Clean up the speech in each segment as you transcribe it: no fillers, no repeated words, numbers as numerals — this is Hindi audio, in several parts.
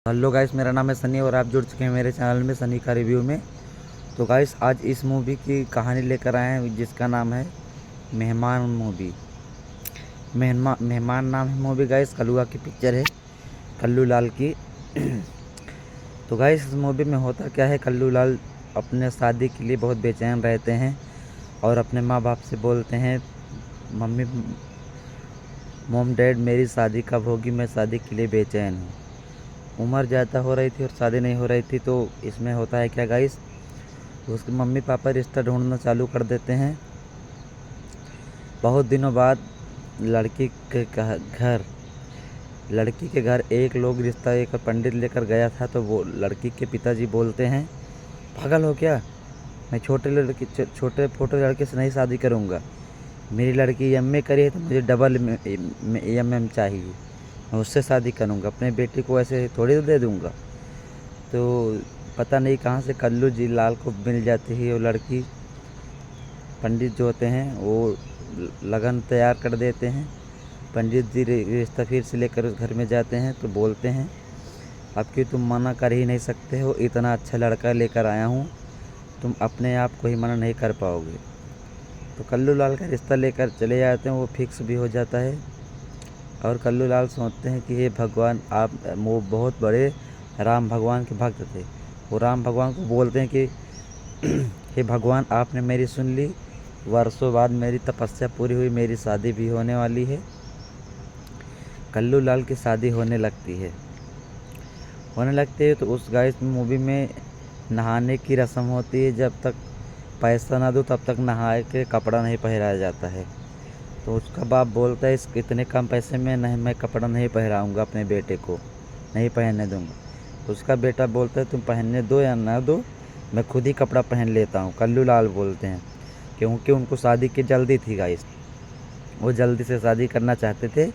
हेलो गाइस, मेरा नाम है सनी और आप जुड़ चुके हैं मेरे चैनल में सनी का रिव्यू में। तो गाइस, आज इस मूवी की कहानी लेकर आए हैं जिसका नाम है मेहमान मूवी। मेहमान नाम है मूवी गाइस। कल्लूआ की पिक्चर है, कल्लू लाल की। तो गाइस, इस मूवी में होता क्या है, कल्लू लाल अपने शादी के लिए बहुत बेचैन रहते हैं और अपने माँ बाप से बोलते हैं, मम्मी मोम डैड मेरी शादी कब होगी, मैं शादी के लिए बेचैन हूँ। उम्र ज़्यादा हो रही थी और शादी नहीं हो रही थी। तो इसमें होता है क्या गाइस, उसके मम्मी पापा रिश्ता ढूंढना चालू कर देते हैं। बहुत दिनों बाद लड़की के घर एक लोग रिश्ता एक पंडित लेकर गया था। तो वो लड़की के पिताजी बोलते हैं, पागल हो क्या, मैं छोटे फोटो लड़के से नहीं शादी करूँगा। मेरी लड़की एमए करी है तो मुझे डबल एमएम चाहिए, मैं उससे शादी करूँगा, अपने बेटी को ऐसे थोड़ी दे दूँगा। तो पता नहीं कहाँ से कल्लू जी लाल को मिल जाती है वो लड़की। पंडित जो होते हैं वो लगन तैयार कर देते हैं। पंडित जी रिश्ता फिर से लेकर उस घर में जाते हैं तो बोलते हैं, अब कि तुम मना कर ही नहीं सकते हो, इतना अच्छा लड़का लेकर आया हूँ, तुम अपने आप को ही मना नहीं कर पाओगे। तो कल्लू लाल का रिश्ता लेकर चले जाते हैं, वो फिक्स भी हो जाता है। और कल्लू लाल सोचते हैं कि हे भगवान, आप वो बहुत बड़े राम भगवान के भक्त थे। वो राम भगवान को बोलते हैं कि हे भगवान, आपने मेरी सुन ली, वर्षों बाद मेरी तपस्या पूरी हुई, मेरी शादी भी होने वाली है। कल्लू लाल की शादी होने लगती है। तो उस गाइस मूवी में नहाने की रस्म होती है, जब तक पैसा ना दो तब तक नहा के कपड़ा नहीं पहनाया जाता है। तो उसका बाप बोलता है, इस इतने कम पैसे में नहीं, मैं कपड़ा नहीं पहनाऊँगा, अपने बेटे को नहीं पहनने दूँगा। उसका बेटा बोलता है, तुम पहनने दो या ना दो, मैं खुद ही कपड़ा पहन लेता हूँ। कल्लू लाल बोलते हैं, क्योंकि उनको शादी की जल्दी थी गाइस, वो जल्दी से शादी करना चाहते थे,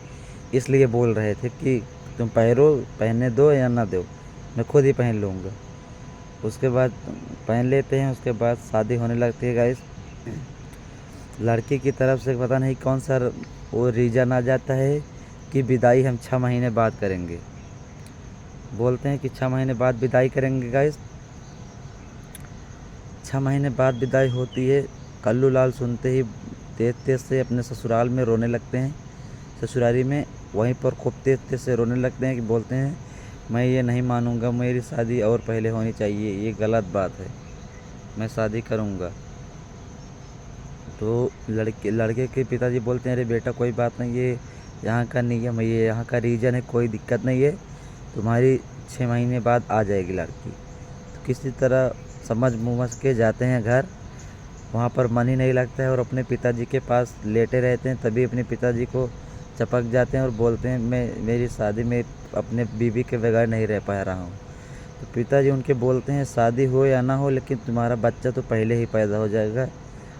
इसलिए बोल रहे थे कि तुम पहनने दो या ना दो, मैं खुद ही पहन लूँगा। उसके बाद पहन लेते हैं। उसके बाद शादी होने लगती है गाइस। लड़की की तरफ से पता नहीं कौन सा वो रीज़न आ जाता है कि विदाई हम 6 महीने बाद करेंगे। बोलते हैं कि 6 महीने बाद विदाई करेंगे गाइस। 6 महीने बाद विदाई होती है। कल्लू लाल सुनते ही तेज तेज से अपने ससुराल में रोने लगते हैं। ससुराली में वहीं पर खूब तेज तेज से रोने लगते हैं कि बोलते हैं, मैं ये नहीं मानूंगा, मेरी शादी और पहले होनी चाहिए, ये गलत बात है, मैं शादी करूंगा। तो लड़के के पिताजी बोलते हैं, अरे बेटा कोई बात नहीं, ये यहाँ का नियम है, ये यहाँ का रीजन है, कोई दिक्कत नहीं है, तुम्हारी 6 महीने बाद आ जाएगी लड़की। तो किसी तरह समझ के जाते हैं घर। वहाँ पर मन ही नहीं लगता है और अपने पिताजी के पास लेटे रहते हैं। तभी अपने पिताजी को चपक जाते हैं और बोलते हैं, मेरी शादी में अपने बीवी के बगैर नहीं रह पा रहा हूँ। तो पिताजी उनके बोलते हैं, शादी हो या ना हो, लेकिन तुम्हारा बच्चा तो पहले ही पैदा हो जाएगा,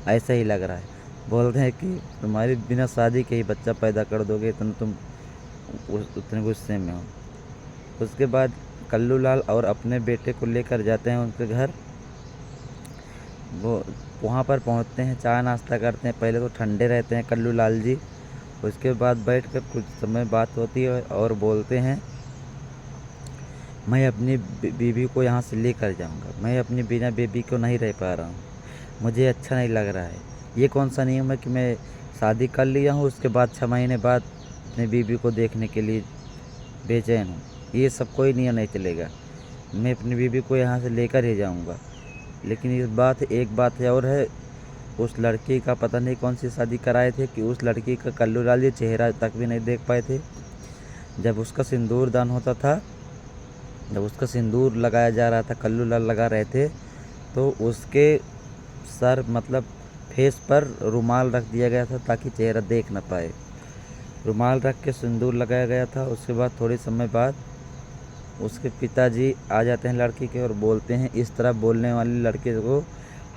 ऐसा ही लग रहा है। बोलते हैं कि तुम्हारी बिना शादी के ही बच्चा पैदा कर दोगे, तुम उतने गुस्से में हो। उसके बाद कल्लू लाल और अपने बेटे को लेकर जाते हैं उनके घर। वो वहाँ पर पहुँचते हैं, चाय नाश्ता करते हैं। पहले तो ठंडे रहते हैं कल्लू लाल जी। उसके बाद बैठकर कुछ समय बात होती है और बोलते हैं, मैं अपनी बीवी को यहाँ से लेकर जाऊँगा, मैं अपनी बिना बेबी को नहीं रह पा रहा हूँ, मुझे अच्छा नहीं लग रहा है। ये कौन सा नियम है कि मैं शादी कर लिया हूँ, उसके बाद 6 महीने बाद अपनी बीवी को देखने के लिए बेचैन हूँ। ये सब कोई नियम नहीं चलेगा, मैं अपनी बीवी को यहाँ से लेकर ही जाऊँगा। लेकिन एक बात है और है, उस लड़की का पता नहीं कौन सी शादी कराए थे कि उस लड़की का कल्लू लाल जी चेहरा तक भी नहीं देख पाए थे। जब उसका सिंदूर दान होता था, जब उसका सिंदूर लगाया जा रहा था, कल्लू लाल लगा रहे थे, तो उसके सर मतलब फेस पर रुमाल रख दिया गया था ताकि चेहरा देख ना पाए। रुमाल रख के सिंदूर लगाया गया था। उसके बाद थोड़े समय बाद उसके पिताजी आ जाते हैं लड़की के और बोलते हैं, इस तरह बोलने वाली लड़के को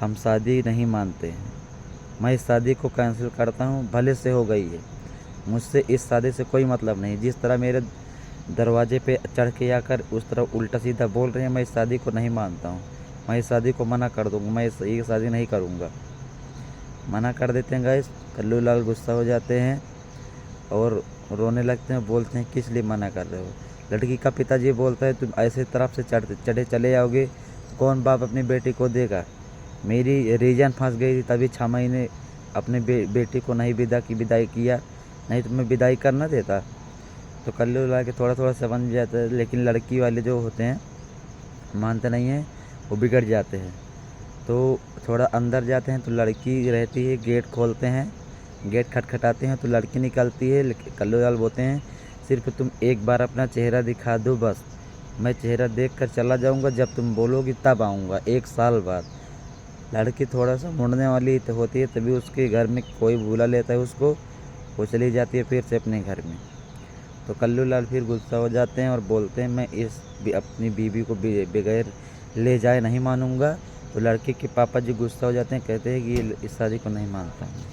हम शादी नहीं मानते हैं, मैं इस शादी को कैंसिल करता हूँ, भले से हो गई है, मुझसे इस शादी से कोई मतलब नहीं। जिस तरह मेरे दरवाजे पे चढ़ के आकर उस तरह उल्टा सीधा बोल रहे हैं, मैं इस शादी को नहीं मानता हूँ, मैं इस शादी को मना कर दूँगा, मैं ये शादी नहीं करूँगा। मना कर देते हैं गाइस। कल्लू लाल गुस्सा हो जाते हैं और रोने लगते हैं, बोलते हैं किस लिए मना कर रहे हो। लड़की का पिताजी बोलता है तुम ऐसे तरफ से चढ़े चले जाओगे तो कौन बाप अपनी बेटी को देगा। मेरी रीजन फंस गई थी, तभी 6 महीने अपने बेटी को नहीं विदाई किया, नहीं तो मैं विदाई करना देता। तो कल्लू लाल के थोड़ा थोड़ा समझ जाता है, लेकिन लड़की वाले जो होते हैं मानते नहीं हैं, वो बिगड़ जाते हैं। तो थोड़ा अंदर जाते हैं तो लड़की रहती है, गेट खोलते हैं, गेट खटखटाते हैं तो लड़की निकलती है। लेकिन कल्लू लाल बोलते हैं सिर्फ तुम एक बार अपना चेहरा दिखा दो, बस मैं चेहरा देख कर चला जाऊँगा, जब तुम बोलोगी तब आऊँगा 1 साल बाद। लड़की थोड़ा सा मुड़ने वाली तो होती है, तभी उसके घर में कोई बुला लेता है उसको, वो चली जाती है फिर से अपने घर में। तो कल्लू लाल फिर गुस्सा हो जाते हैं और बोलते हैं मैं अपनी बीवी को बगैर ले जाए नहीं मानूंगा। तो लड़के के पापा जी गुस्सा हो जाते हैं, कहते हैं कि ये इस शादी को नहीं मानता हूँ,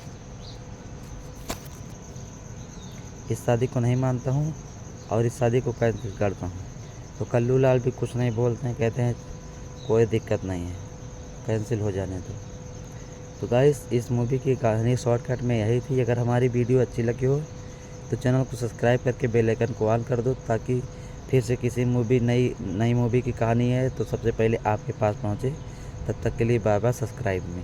इस शादी को नहीं मानता हूँ और इस शादी को कैंसिल करता हूँ। तो कल्लू लाल भी कुछ नहीं बोलते हैं, कहते हैं कोई दिक्कत नहीं है, कैंसिल हो जाने दो। तो गाइस इस मूवी की कहानी शॉर्टकट में यही थी। अगर हमारी वीडियो अच्छी लगी हो तो चैनल को सब्सक्राइब करके बेल आइकन को ऑन कर दो, ताकि फिर से किसी नई मूवी की कहानी है तो सबसे पहले आपके पास पहुँचे। तब तक के लिए बाय बाय, सब्सक्राइब में।